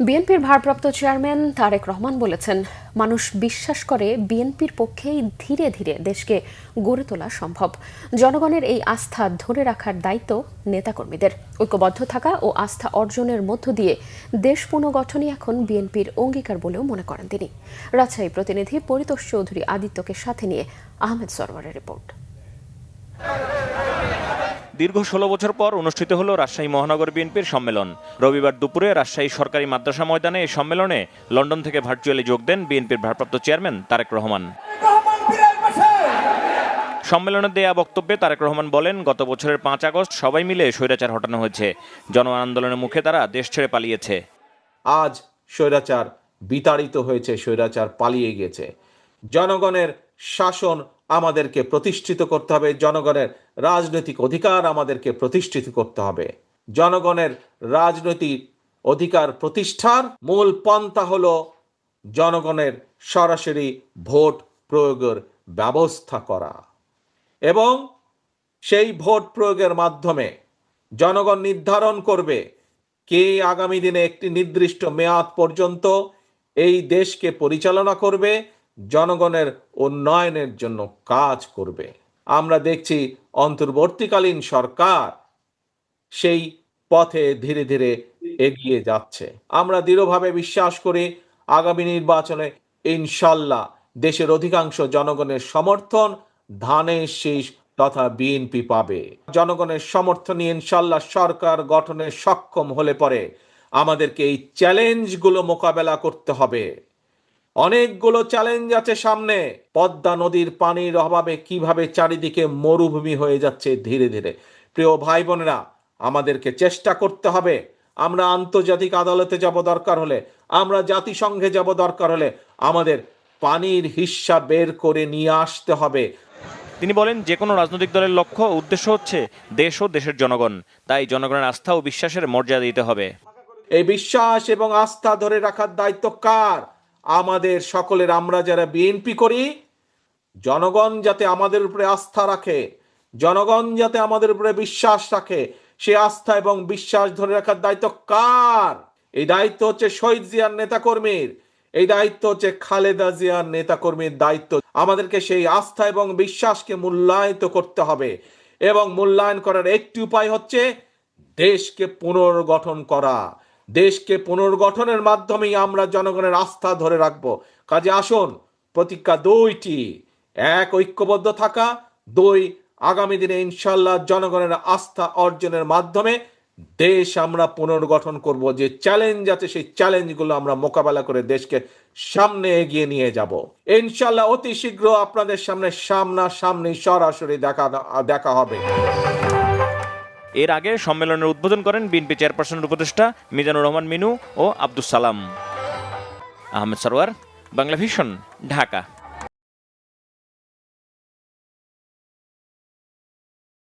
বিএনপির ভারপ্রাপ্ত চেয়ারম্যান তারেক রহমান বলেছেন, মানুষ বিশ্বাস করে বিএনপির পক্ষেই ধীরে ধীরে দেশকে গড়ে তোলা সম্ভব। জনগণের এই আস্থা ধরে রাখার দায়িত্ব নেতাকর্মীদের। ঐক্যবদ্ধ থাকা ও আস্থা অর্জনের মধ্য দিয়ে দেশ পুনর্গঠনই এখন বিএনপির অঙ্গীকার বলেও মনে করেন তিনি। রাজশাহী প্রতিনিধি পরিতোষ চৌধুরী আদিত্যকে সাথে নিয়ে আহমেদ সরওয়ারের রিপোর্ট। দীর্ঘ ১৬ বছর পর অনুষ্ঠিত হলো রাজশাহী মহানগর বিএনপির সম্মেলন। রবিবার দুপুরে রাজশাহী সরকারি মাদ্রাসা ময়দানে এই সম্মেলনে লন্ডন থেকে ভার্চুয়ালি যোগ দেন বিএনপির ভারপ্রাপ্ত চেয়ারম্যান তারেক রহমান। সম্মেলনে দেয়া বক্তব্যে তারেক রহমান বলেন, গত বছরের ৫ আগস্ট সবাই মিলে স্বৈরাচার হটানো হয়েছে। জন আন্দোলনের মুখে তারা দেশ ছেড়ে পালিয়েছে। আজ স্বৈরাচার বিতাড়িত হয়েছে, স্বৈরাচার পালিয়ে গেছে। জনগণের শাসন আমাদেরকে প্রতিষ্ঠিত করতে হবে, জনগণের রাজনৈতিক অধিকার আমাদেরকে প্রতিষ্ঠিত করতে হবে। জনগণের রাজনৈতিক অধিকার প্রতিষ্ঠার মূল পন্থা হলো জনগণের সরাসরি ভোট প্রয়োগের ব্যবস্থা করা, এবং সেই ভোট প্রয়োগের মাধ্যমে জনগণ নির্ধারণ করবে কে আগামী দিনে একটি নির্দিষ্ট মেয়াদ পর্যন্ত এই দেশকে পরিচালনা করবে, জনগণের উন্নয়নের জন্য কাজ করবে। আমরা দেখছি অন্তর্বর্তীকালীন সরকার সেই পথে ধীরে ধীরে এগিয়ে যাচ্ছে। আমরা দৃঢ়ভাবে বিশ্বাস করি আগামী নির্বাচনে ইনশাল্লাহ দেশের অধিকাংশ জনগণের সমর্থন ধানের শীষ তথা বিএনপি পাবে। জনগণের সমর্থনে ইনশাল্লাহ সরকার গঠনে সক্ষম হলে পরে আমাদেরকে এই চ্যালেঞ্জগুলো মোকাবেলা করতে হবে। অনেকগুলো চ্যালেঞ্জ আছে সামনে। পদ্মা নদীর পানির অভাবে কিভাবে চারিদিকে মরুভূমি হয়ে যাচ্ছে ধীরে ধীরে। প্রিয় ভাই বোনেরা, আমাদেরকে চেষ্টা করতে হবে। আমরা আন্তর্জাতিক আদালতে যাব দরকার হলে, আমরা জাতিসংঘে যাব দরকার হলে, আমাদের পানির হিস্যা বের করে নিয়ে আসতে হবে। তিনি বলেন, যে কোনো রাজনৈতিক দলের লক্ষ্য ও উদ্দেশ্য হচ্ছে দেশ ও দেশের জনগণ। তাই জনগণের আস্থা ও বিশ্বাসের মর্যাদা দিতে হবে। এই বিশ্বাস এবং আস্থা ধরে রাখার দায়িত্ব কার? আমাদের সকলের। আমরা যারা বিএনপি করি, জনগণ যাতে আমাদের উপরে আস্থা রাখে, জনগণ যাতে আমাদের উপরে বিশ্বাস রাখে, সে আস্থা এবং বিশ্বাস ধরে রাখার দায়িত্ব কার? এই দায়িত্ব হচ্ছে শহীদ জিয়ার নেতাকর্মীর, এই দায়িত্ব হচ্ছে খালেদা জিয়ার নেতাকর্মীর দায়িত্ব। আমাদেরকে সেই আস্থা এবং বিশ্বাসকে মূল্যায়িত করতে হবে, এবং মূল্যায়ন করার একটি উপায় হচ্ছে দেশকে পুনর্গঠন করা। দেশকে পুনর্গঠনের মাধ্যমেই আমরা জনগণের আস্থা ধরে রাখব। কাজে আসুন, প্রতিজ্ঞা দুইটি: এক, ঐক্যবদ্ধ থাকা; দুই, আগামী দিনে ইনশাল্লাহ জনগণের আস্থা অর্জনের মাধ্যমে দেশ আমরা পুনর্গঠন করব। যে চ্যালেঞ্জ আছে সেই চ্যালেঞ্জগুলো আমরা মোকাবেলা করে দেশকে সামনে এগিয়ে নিয়ে যাব। ইনশাল্লাহ অতি শীঘ্র আপনাদের সামনে সামনাসামনি সরাসরি দেখা হবে। এর আগে সম্মেলনের উদ্বোধন করেন বিএনপি চেয়ারপারসনের উপদেষ্টা মিজানুর রহমান মিনু ও আব্দুস সালাম। আহমেদ সরওয়ার, বাংলা ভিশন, ঢাকা।